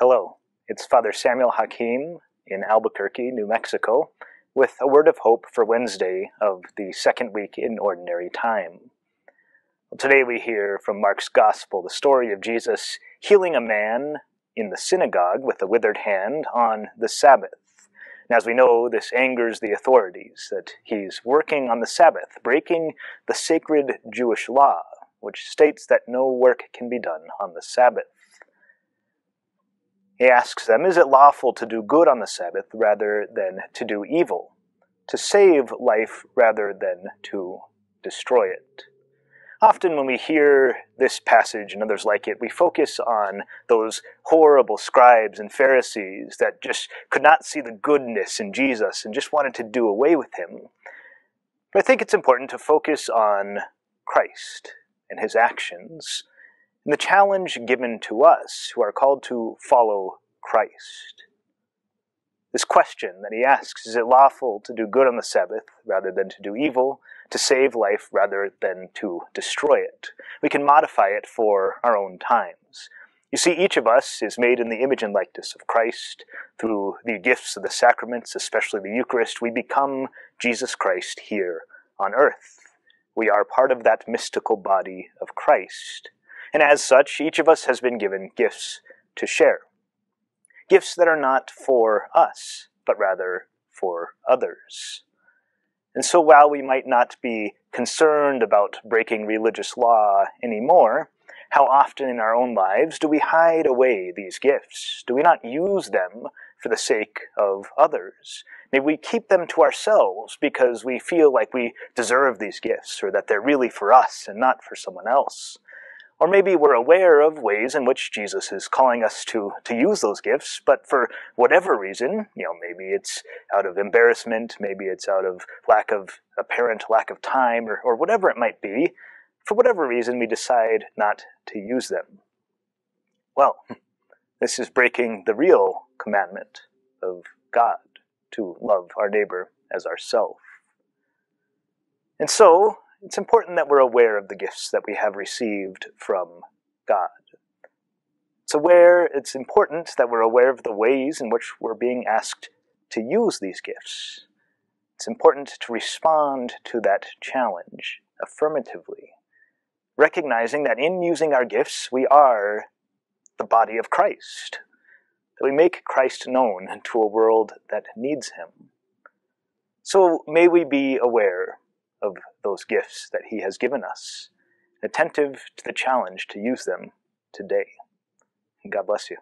Hello, it's Father Samuel Hakim in Albuquerque, New Mexico, with a word of hope for Wednesday of the second week in Ordinary Time. Today we hear from Mark's Gospel the story of Jesus healing a man in the synagogue with a withered hand on the Sabbath. And as we know, this angers the authorities, that he's working on the Sabbath, breaking the sacred Jewish law, which states that no work can be done on the Sabbath. He asks them, is it lawful to do good on the Sabbath rather than to do evil, to save life rather than to destroy it? Often when we hear this passage and others like it, we focus on those horrible scribes and Pharisees that just could not see the goodness in Jesus and just wanted to do away with him. But I think it's important to focus on Christ and his actions, and the challenge given to us who are called to follow Christ. This question that he asks, is it lawful to do good on the Sabbath rather than to do evil, to save life rather than to destroy it? We can modify it for our own times. You see, each of us is made in the image and likeness of Christ. Through the gifts of the sacraments, especially the Eucharist, we become Jesus Christ here on earth. We are part of that mystical body of Christ. And as such, each of us has been given gifts to share. Gifts that are not for us, but rather for others. And so while we might not be concerned about breaking religious law anymore, how often in our own lives do we hide away these gifts? Do we not use them for the sake of others? Maybe we keep them to ourselves because we feel like we deserve these gifts, or that they're really for us and not for someone else. Or maybe we're aware of ways in which Jesus is calling us to use those gifts, but for whatever reason, maybe it's out of embarrassment, maybe it's out of apparent lack of time, or whatever it might be, for whatever reason we decide not to use them. Well, this is breaking the real commandment of God, to love our neighbor as ourselves. And so, it's important that we're aware of the gifts that we have received from God. It's important that we're aware of the ways in which we're being asked to use these gifts. It's important to respond to that challenge affirmatively, recognizing that in using our gifts, we are the body of Christ, that we make Christ known to a world that needs him. So may we be aware of those gifts that he has given us, attentive to the challenge to use them today. God bless you.